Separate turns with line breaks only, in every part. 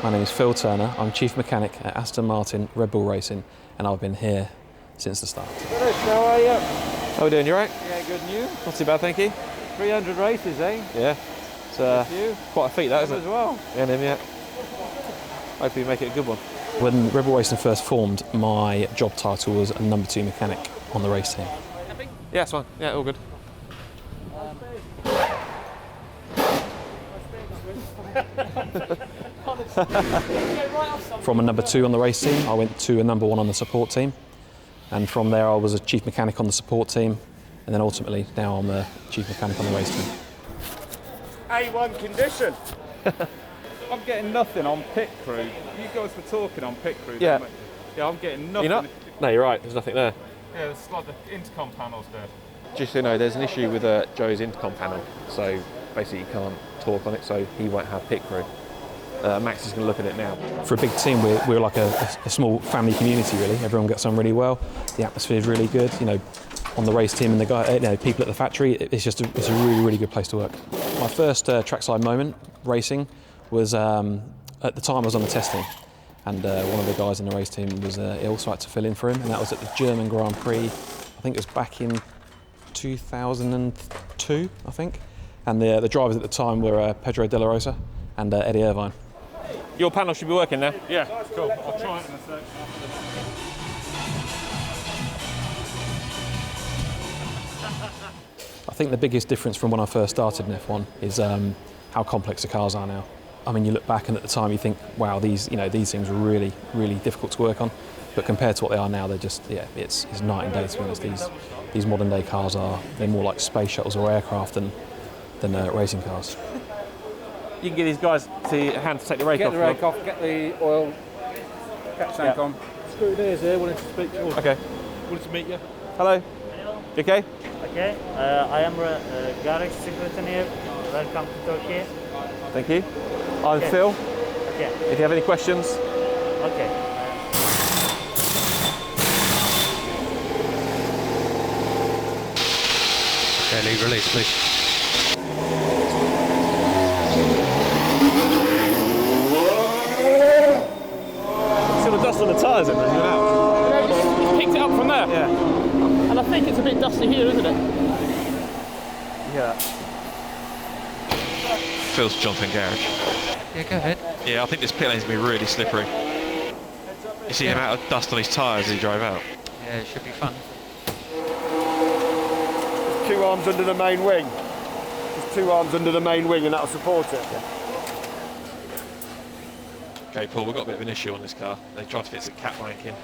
My name is Phil Turner. I'm Chief Mechanic at Aston Martin Red Bull Racing, and I've been here since the start.
How are you?
How are we doing, you alright?
Yeah, good and you?
Not too bad, thank you.
300 races, eh?
Yeah. It's quite a feat, that, isn't it?
As well.
Yeah. Hopefully you make it a good one. When Red Bull Racing first formed, my job title was a number 2 mechanic on the race team. Yeah, it's fine. Yeah, all good. From a number 2 on the race team, I went to a number 1 on the support team, and from there I was a chief mechanic on the support team, and then ultimately now I'm a chief mechanic on the race team.
A1 condition. I'm getting nothing on pit crew. You guys were talking on pit crew.
Yeah.
Yeah, I'm getting nothing.
You're not? No, you're right. There's nothing there.
Yeah, it's like the intercom panel's there.
Just so you know, there's an issue with Joe's intercom panel, so basically you can't talk on it, so he won't have pit crew. Max is going to look at it now. For a big team, we're like a small family community, really. Everyone gets on really well. The atmosphere is really good. You know, on the race team and the people at the factory, it's a really, really good place to work. My first trackside moment racing was at the time I was on the test team, and one of the guys in the race team was ill, so I had to fill in for him, and that was at the German Grand Prix. I think it was back in 2002, I think. And the drivers at the time were Pedro De La Rosa and Eddie Irvine. Your panel should be working now.
Yeah, cool. I'll try it in a sec.
I think the biggest difference from when I first started in F1 is how complex the cars are now. I mean, you look back and at the time you think, wow, these things were really, really difficult to work on. But compared to what they are now, they're just, it's night and day, to be honest. These modern day cars they're more like space shuttles or aircraft than racing cars. You can get these guys a hand to take the rake off.
Get the rake off, get the oil, catch tank on. Screw Days here, wanted to speak to you.
Okay.
Wanted to meet you.
Hello. You okay?
Okay, I am garage secretary here. Welcome to Turkey.
Thank you. I'm Phil.
Okay.
If you have any questions.
Okay.
Okay, leave release, please.
See the dust on the tyres in there?
It's picked it up from there.
Yeah.
And I think it's a bit dusty here, isn't it?
Yeah.
Phil's jumping garage. Yeah, go ahead. Yeah, I think this pit lane's going to be really slippery. You see the amount of dust on his tyres as he drive out. Yeah, it should be fun.
2 arms under the main wing. Just 2 arms under the main wing and that'll support it. Yeah.
Okay, Paul, we've got a bit of an issue on this car. They tried to fit some cat wank in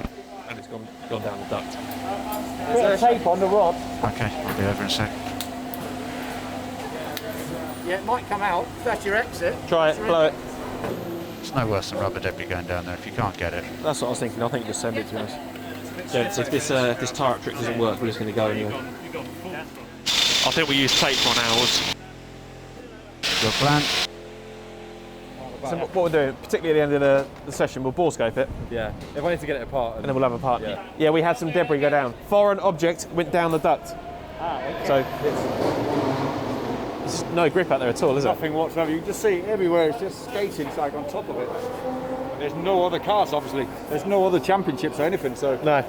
and it's gone down the duct.
There's tape on the rod.
Okay, I'll be over in a sec.
Yeah, it might come out. That's your exit.
Try it, blow it.
It's no worse than rubber debris going down there if you can't get it.
That's what I was thinking. I think just send it to us. Yeah, if this tyre trick doesn't work, we're just going to go anyway.
I think we use tape on ours. Your plan?
So what we're doing, particularly at the end of the session, we'll bore scope it.
Yeah, if I need to get it apart.
And then we'll have a part.
Yeah.
We had some debris go down. Foreign object went down the duct.
Okay.
So it's no grip out there at all, is it?
Nothing whatsoever. You can just see it everywhere. It's just skating like on top of it. There's no other cars, obviously. There's no other championships or anything. So
No.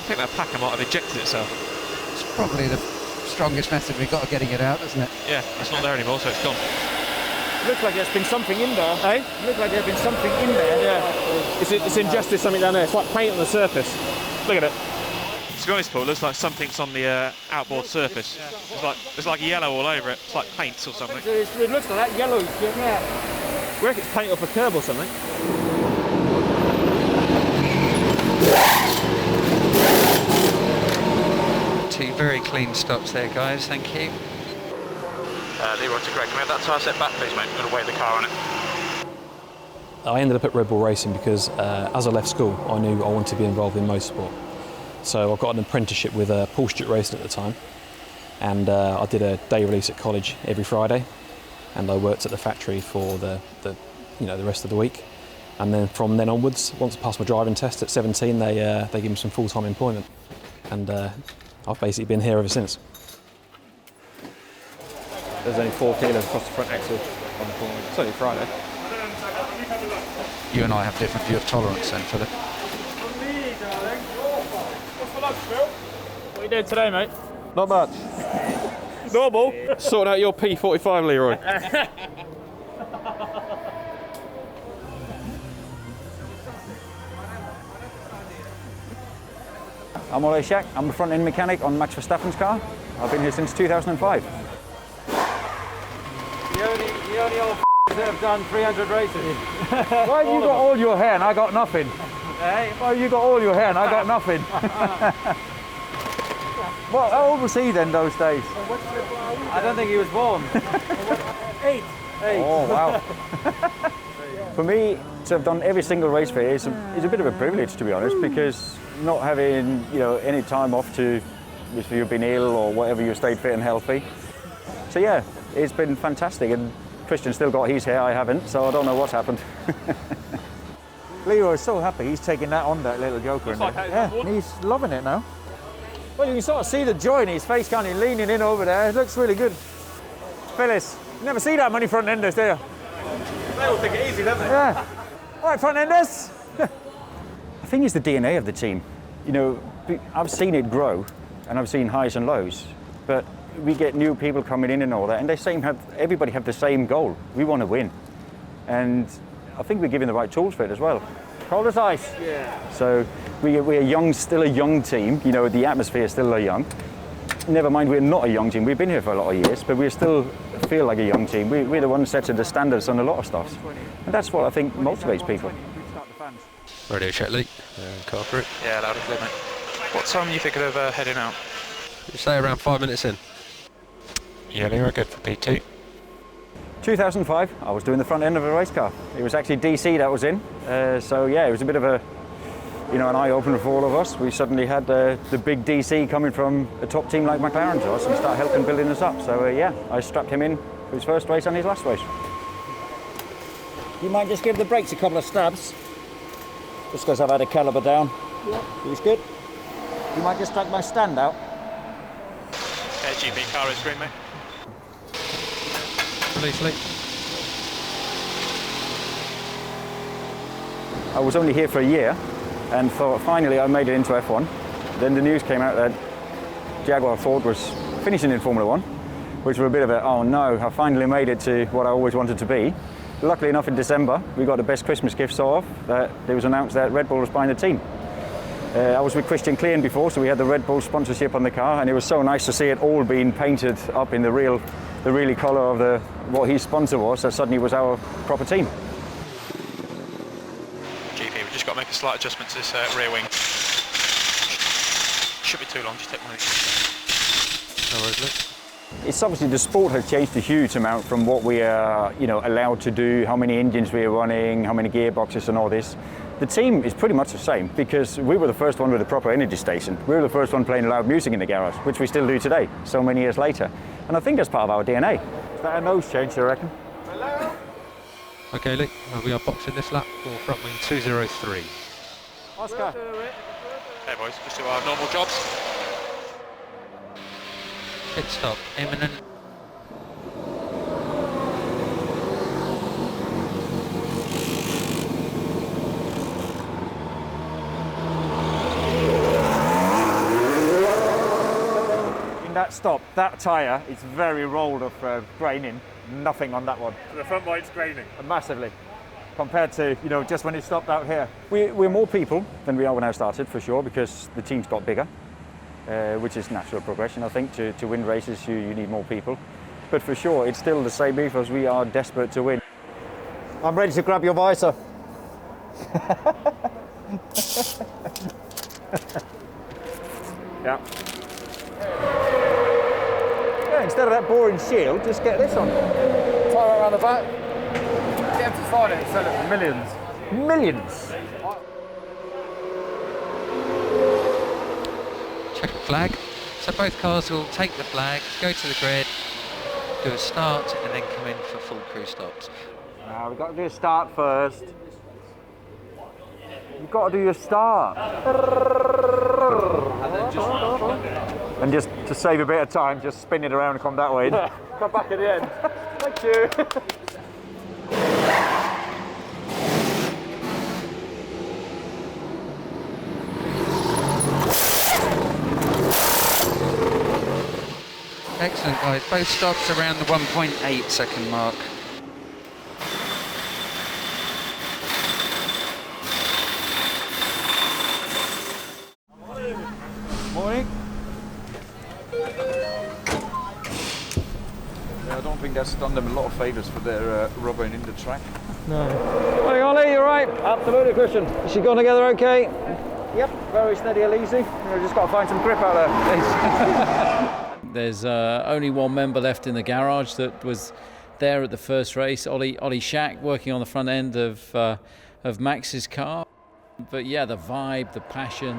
I think that packer might have ejected itself.
It's probably the strongest method we've got of getting it out, isn't it?
Yeah, it's not there anymore, so it's gone.
looks like there's been something in there.
Hey?
Looks like there's been something in there.
Yeah. It's ingested something down there. It's like paint on the surface. Look at it.
To be honest, Paul, it looks like something's on the outboard surface. It's like yellow all over it. It's like paint or something.
It looks like that yellow. Yeah.
I reckon it's paint off a curb or something.
Two very clean stops there, guys. Thank you.
Leroy to Greg, can we have that tyre set back, please, mate? We're going to weigh the car on it.
I ended up at Red Bull Racing because as I left school, I knew I wanted to be involved in motorsport. So I got an apprenticeship with Paul Stewart Racing at the time, and I did a day release at college every Friday, and I worked at the factory for the rest of the week. And then from then onwards, once I passed my driving test at 17, they gave me some full-time employment, and I I've basically been here ever since. There's only 4 kilos across the front axle on the corner. It's only Friday.
You and I have different view of tolerance then, Philip.
What are you doing today, mate?
Not much.
Normal.
Sorting out your P45, Leroy.
I'm Ole Shack. I'm the front end mechanic on Max Verstappen's car. I've been here since 2005.
The only old that have done 300 races.
Why you got all your hair and I got nothing?
Hey?
Why you got all your hair and I got nothing? Well, how old was he then those days?
I don't think he was born. 8.
Oh, wow. For me, to have done every single race for you is a bit of a privilege, to be honest, because not having, you know, any time off to, if you've been ill or whatever, you stayed fit and healthy. So yeah, it's been fantastic, and Christian's still got his hair, I haven't, so I don't know what's happened. Leroy's so happy he's taking that on, that little joker. Yeah, and he's loving it now. Well, you can sort of see the joy in his face, can't you? Leaning in over there, it looks really good. Phyllis, you never see that many front enders, do you?
They all take it easy, don't they?
Yeah. All right, front enders. I think it's the DNA of the team. You know, I've seen it grow, and I've seen highs and lows, but we get new people coming in and all that, and everybody have the same goal. We want to win, and I think we're given the right tools for it as well. Cold as ice.
Yeah.
So we're young, still a young team. You know, the atmosphere is still young. Never mind, we're not a young team. We've been here for a lot of years, but we still feel like a young team. We're the ones setting the standards on a lot of stuff, and that's what I think motivates people.
Radio check, Lee. Car through. Yeah, loud and clear, mate. What time are you thinking of heading out?
You say around 5 minutes in.
Yeah, Leroy, good for P2.
2005, I was doing the front end of a race car. It was actually DC that was in. So yeah, it was a bit of a, an eye-opener for all of us. We suddenly had the big DC coming from a top team like McLaren to us and start helping building us up. So yeah, I strapped him in for his first race and his last race. You might just give the brakes a couple of stabs. Just because I've had a caliber down. Yeah. He's good. You might just strike my stand out.
GP car is green, mate.
Please, Lee.
I was only here for a year, and finally I made it into F1. Then the news came out that Jaguar Ford was finishing in Formula 1, which was a bit of a, oh no, I finally made it to what I always wanted to be. Luckily enough, in December, we got the best Christmas gift sort of. That it was announced that Red Bull was buying the team. I was with Christian Klein before, so we had the Red Bull sponsorship on the car, and it was so nice to see it all being painted up in the really colour of what his sponsor was, that suddenly was our proper team.
GP, we've just got to make a slight adjustment to this rear wing. Shouldn't be too long, just take one of these.
No worries, Lee.
It's obviously the sport has changed a huge amount from what we are, allowed to do, how many engines we are running, how many gearboxes and all this. The team is pretty much the same because we were the first one with a proper energy station. We were the first one playing loud music in the garage, which we still do today, so many years later. And I think that's part of our DNA. Is that a nose change, I reckon?
Okay, Lee, we are boxing this lap for front wing 203.
Oscar.
Hey boys, just do our normal jobs.
Pit stop imminent.
In that stop, that tyre is very rolled of graining. Nothing on that one.
So the front wind's graining.
Massively. Compared to, just when it stopped out here. We're more people than we are when I started, for sure, because the team's got bigger. Which is natural progression, I think. To win races, you need more people. But for sure, it's still the same ethos. We are desperate to win. I'm ready to grab your visor. Yeah. Yeah, instead of that boring shield, just get this on.
Tie it around the back. Get him to find it and sell it for millions.
Millions.
Check the flag. So both cars will take the flag, go to the grid, do a start, and then come in for full crew stops.
Now we've got to do a start first. You've got to do your start. And And just to save a bit of time, just spin it around and come that way.
Come back at the end. Thank you.
Excellent, guys. Both stops around the 1.8 second mark.
Morning. Yeah, I don't think that's done them a lot of favours for their rubbing in the track.
Morning, Ollie, you alright?
Absolutely, Christian.
Is she going together okay?
Yep, very steady and easy. We've just got to find some grip out there.
There's only one member left in the garage that was there at the first race, Ollie Shack, working on the front end of Max's car. But yeah, the vibe, the passion,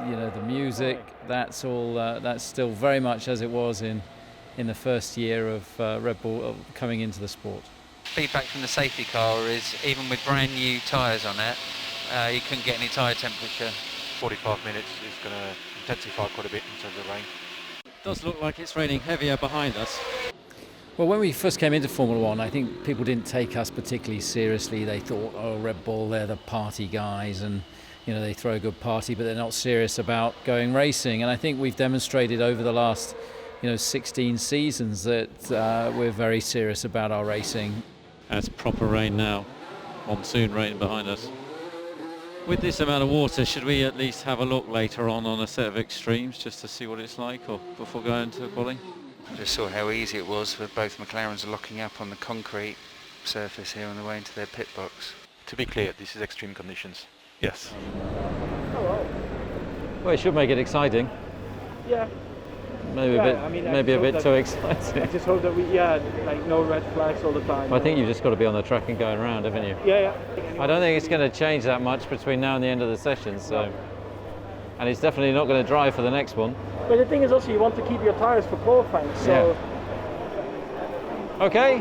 you know, the music, that's all. That's still very much as it was in the first year of Red Bull coming into the sport.
Feedback from the safety car is even with brand new tyres on it, you couldn't get any tyre temperature.
45 minutes is going to intensify quite a bit in terms of rain.
It does look like it's raining heavier behind us.
Well, when we first came into Formula One, I think people didn't take us particularly seriously. They thought, oh, Red Bull, they're the party guys, and you know, they throw a good party, but they're not serious about going racing. And I think we've demonstrated over the last, 16 seasons that we're very serious about our racing.
That's proper rain now, monsoon rain behind us. With this amount of water, should we at least have a look later on a set of extremes just to see what it's like, or before going to qualifying?
I just saw how easy it was with both McLarens locking up on the concrete surface here on the way into their pit box.
To be clear, this is extreme conditions. Yes.
Well, it should make it exciting.
Yeah.
Maybe a bit too exciting.
I just hope that like no red flags all the time.
I think you've just got to be on the track and going around, haven't you?
Yeah.
I don't think it's going to change that much between now and the end of the session, so. And it's definitely not going to drive for the next one.
But the thing is also you want to keep your tyres for qualifying, so.
Yeah. Okay.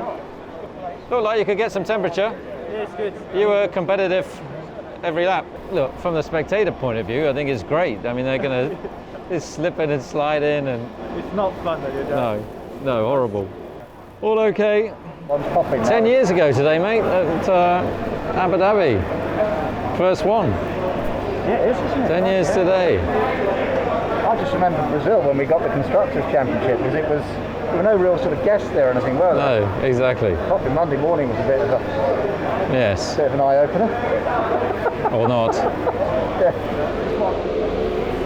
Looked like you could get some temperature.
Yeah, it's good.
You were competitive every lap. Look, from the spectator point of view, I think it's great. I mean, they're going to just slip in and slide in, and
it's not fun that you're doing.
No, horrible. All okay.
One's popping
10 years ago today, mate, at Abu Dhabi. First one.
Yeah, it is, isn't it?
10 years today.
I just remember Brazil when we got the Constructors' Championship, because there were no real sort of guests there or anything, were there?
No, exactly.
Probably Monday morning was a bit of an eye-opener.
Or not.
Yeah.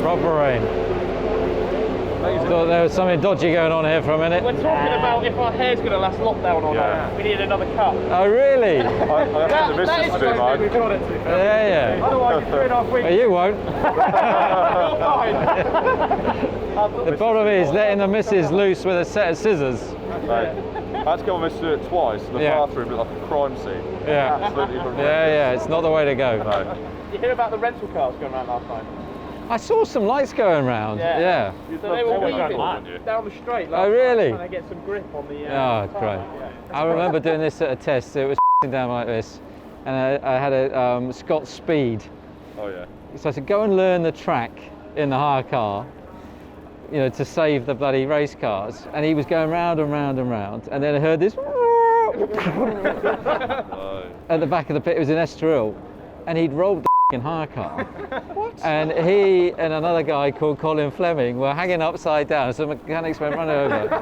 Proper rain. Thought there was something dodgy going on here for a minute.
We're talking about if our hair's going to last lockdown or not. We need another cut.
Oh, really?
I have the business to do, mine. We've got it to.
Yeah.
Otherwise, you're 3.5 weeks.
Well, you won't.
Fine.
The problem is letting the missus loose with a set of scissors.
Right. I had to go on this to do it twice. The bathroom looked like a crime scene.
Yeah.
Absolutely horrendous.
Yeah, it's not the way to go.
No.
You hear about the rental cars going around last night?
I saw some lights going round. Yeah.
So they were weaving down the straight.
Oh, really?
Trying to get some grip on the.
Oh, great. I remember doing this at a test. It was down like this, and I had a Scott Speed.
Oh yeah.
So I said, go and learn the track in the hire car, to save the bloody race cars. And he was going round and round and round, and then I heard this at the back of the pit. It was in Estoril, and he'd rolled the hire car. What? And he and another guy called Colin Fleming were hanging upside down, so the mechanics went run over.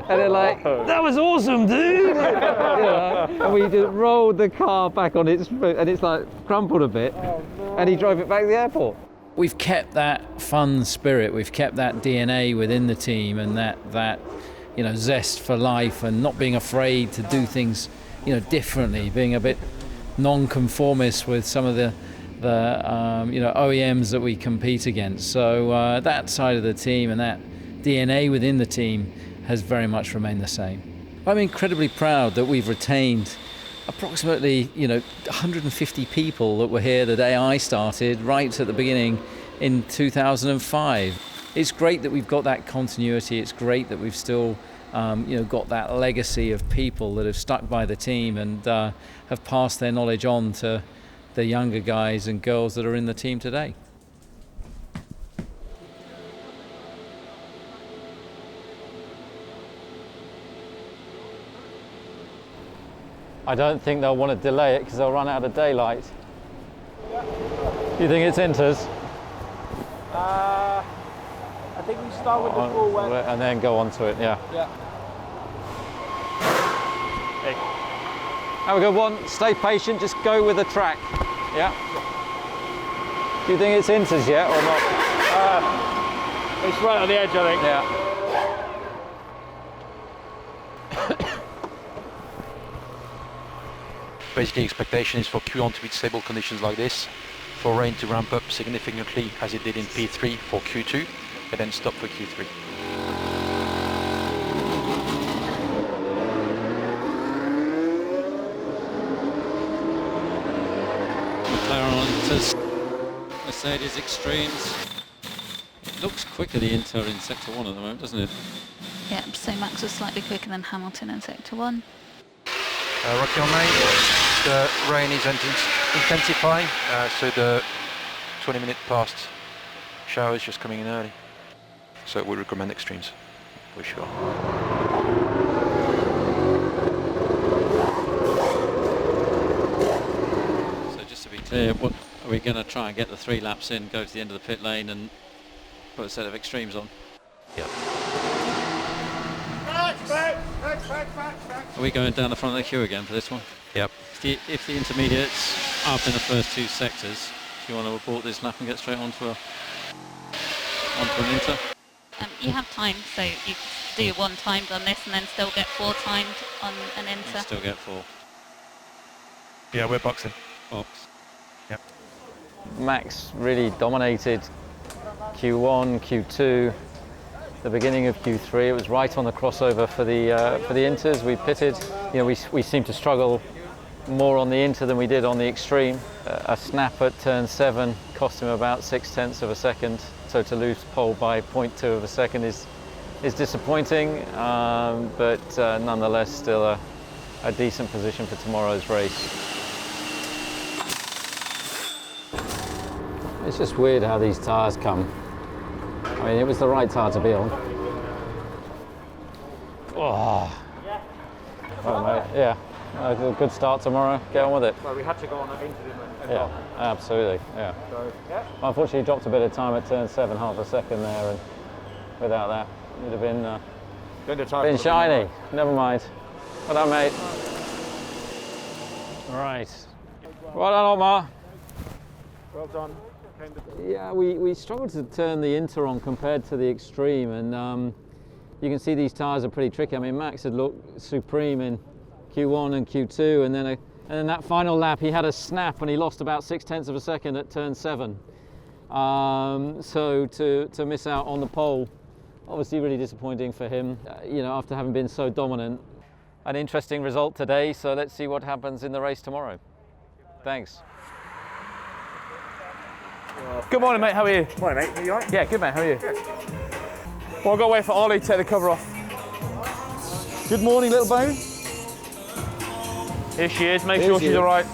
And they're like, that was awesome, dude! And we just rolled the car back on its foot, and it's like crumpled a bit, and he drove it back to the airport.
We've kept that fun spirit, we've kept that DNA within the team, and that zest for life, and not being afraid to do things differently, being a bit non-conformist with some of the OEMs that we compete against. So that side of the team and that DNA within the team has very much remained the same. I'm incredibly proud that we've retained approximately 150 people that were here the day I started, right at the beginning in 2005. It's great that we've got that continuity. It's great that we've still got that legacy of people that have stuck by the team and have passed their knowledge on to the younger guys and girls that are in the team today.
I don't think they'll want to delay it because they'll run out of daylight. You think it's inters?
I think we start with the full wet.
And then go on to it, yeah.
Yeah.
Hey. Have a good one. Stay patient, just go with the track. Yeah. Do you think it's inters yet or not?
It's right on the edge, I think.
Yeah.
Basically, expectation is for Q1 to be stable conditions like this, for rain to ramp up significantly as it did in P3 for Q2, and then stop for Q3.
McLaren on Inters, Mercedes Extremes. It looks quicker the Inter in Sector 1 at the moment, doesn't it?
Yeah, so Max was slightly quicker than Hamilton in Sector 1.
Rocky on main, the rain is intensifying, so the 20-minute past shower is just coming in early. So we recommend extremes, for sure.
So just to be clear, what are we going to try and get the 3 laps in, go to the end of the pit lane and put a set of extremes on?
Yep.
Are we going down the front of the queue again for this one?
Yep.
If the intermediates are up in the first 2 sectors, do you want to abort this lap and get straight onto an Inter?
You have time, so you can do 1 timed on this and then still get 4 timed on an Inter.
Still get 4.
Yeah, we're boxing.
Box.
Yep.
Max really dominated Q1, Q2, the beginning of Q3. It was right on the crossover for the Inters. We pitted. You know, we seemed to struggle more on the Inter than we did on the Extreme. A snap at turn 7 cost him about 0.6 of a second. So to lose pole by 0.2 of a second is disappointing, but nonetheless still a decent position for tomorrow's race. It's just weird how these tyres come. I mean, it was the right tyre to be on. Oh, mate. Yeah, a good start tomorrow. Get on with it.
Well, we had to go on into them.
Yeah, absolutely. Yeah.
So, yeah.
Unfortunately, he dropped a bit of time at turn 7, half a second there, and without that, it would have been shiny. Never mind. Well done, mate. Right. Well done, Otmar.
Well done.
Yeah, we struggled to turn the Inter on compared to the Extreme, and you can see these tyres are pretty tricky. I mean, Max had looked supreme in Q1 and Q2, and then that final lap he had a snap and he lost about 0.6 of a second at turn 7. So to miss out on the pole, obviously really disappointing for him, you know, after having been so dominant. An interesting result today, so let's see what happens in the race tomorrow. Thanks.
Good morning, mate. How are you?
Morning, mate. Are you alright?
Yeah, good, mate. How are you?
Good.
Well, I've got to wait for Ollie to take the cover off. Good morning, little bone. Here she is. Make sure she's all right.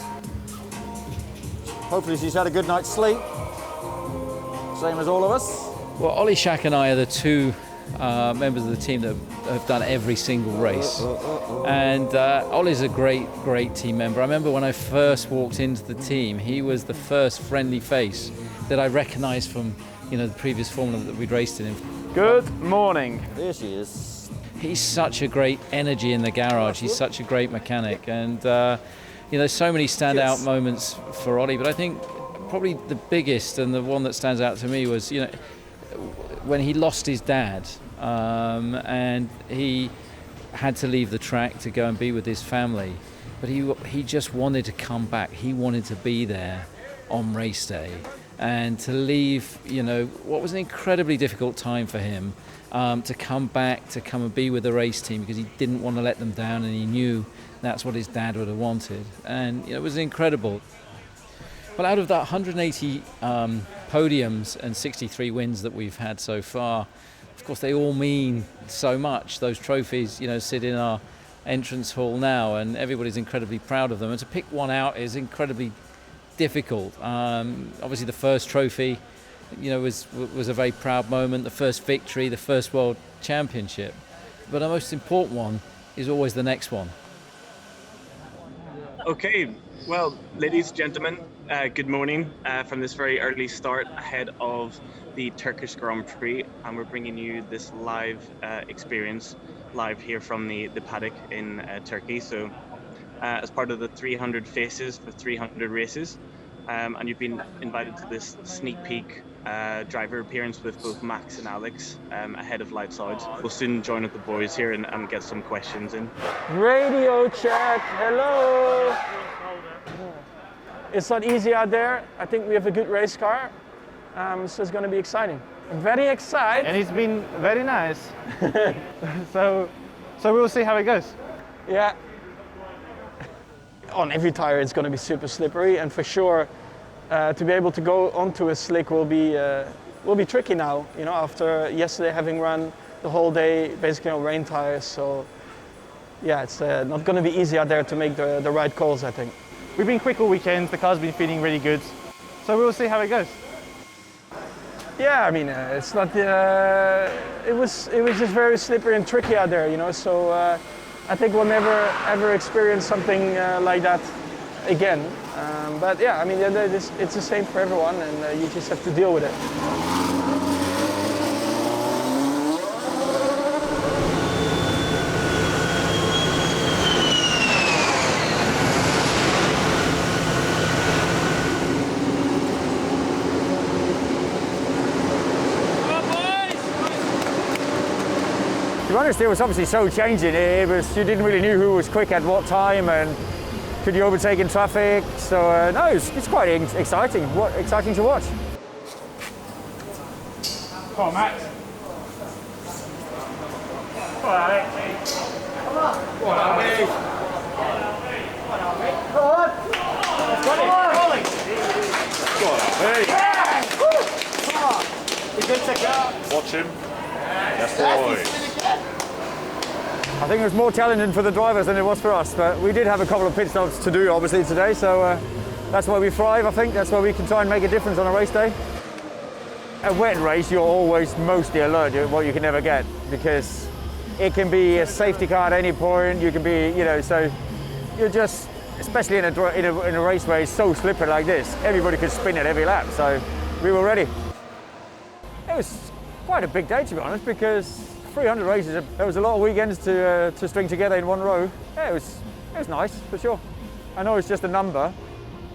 Hopefully she's had a good night's sleep. Same as all of us.
Well, Ollie Shack and I are the 2 members of the team that have done every single race. And Ollie's a great team member. I remember when I first walked into the team, he was the first friendly face that I recognised from, you know, the previous Formula that we'd raced in.
Good morning.
There she is.
He's such a great energy in the garage. He's such a great mechanic. And, you know, so many standout moments for Ollie. But I think probably the biggest and the one that stands out to me was, you know, when he lost his dad and he had to leave the track to go and be with his family, but he just wanted to come back. He wanted to be there on race day, and to leave, you know, what was an incredibly difficult time for him, to come back, to come and be with the race team, because he didn't want to let them down, and he knew that's what his dad would have wanted. And, you know, it was incredible. Well, out of that 180 podiums and 63 wins that we've had so far, of course, they all mean so much. Those trophies, you know, sit in our entrance hall now, and everybody's incredibly proud of them. And to pick one out is incredibly difficult. Obviously, the first trophy, you know, was a very proud moment. The first victory, the first World Championship. But the most important one is always the next one.
Okay, well, ladies and gentlemen, good morning from this very early start ahead of the Turkish Grand Prix, and we're bringing you this live experience live here from the paddock in Turkey. So as part of the 300 faces for 300 races, and you've been invited to this sneak peek driver appearance with both Max and Alex ahead of lights out. We'll soon join up the boys here and get some questions in.
Radio check, hello. It's not easy out there. I think we have a good race car, so it's going to be exciting. I'm very excited.
And it's been very nice. so we'll see how it goes.
Yeah. On every tire it's going to be super slippery, and for sure to be able to go onto a slick will be tricky now, you know, after yesterday having run the whole day basically on rain tires. So yeah, it's not going to be easy out there to make the right calls, I think.
We've been quick all weekend, the car's been feeling really good, so we'll see how it goes.
Yeah, I mean, it's not, it was just very slippery and tricky out there, you know, so I think we'll never ever experience something like that again. But yeah, I mean, it's the same for everyone, and you just have to deal with it.
To be honest, it was obviously so changing. You didn't really know who was quick at what time and could you overtake in traffic. So no, it's quite exciting. Exciting to watch.
Come on, Max. Come on, Alex. Come on. Come on, Alex. Come on. Rolling.
Go on, Alex.
Yeah. Come on. He's good to go.
Watch him. Yes, boys.
I think it was more challenging for the drivers than it was for us, but we did have a couple of pit stops to do obviously today, so that's why we thrive, I think. That's why we can try and make a difference on a race day. A wet race, you're always mostly alert at what you can never get, because it can be a safety car at any point, you can be, you know, so you're just, especially in a race where it's so slippery like this, everybody could spin at every lap, so we were ready. It was quite a big day, to be honest, because 300 races, there was a lot of weekends to string together in one row. Yeah, it was nice, for sure. I know it's just a number,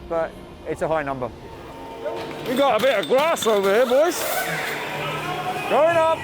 but it's a high number.
We got a bit of grass over here, boys.
Going up.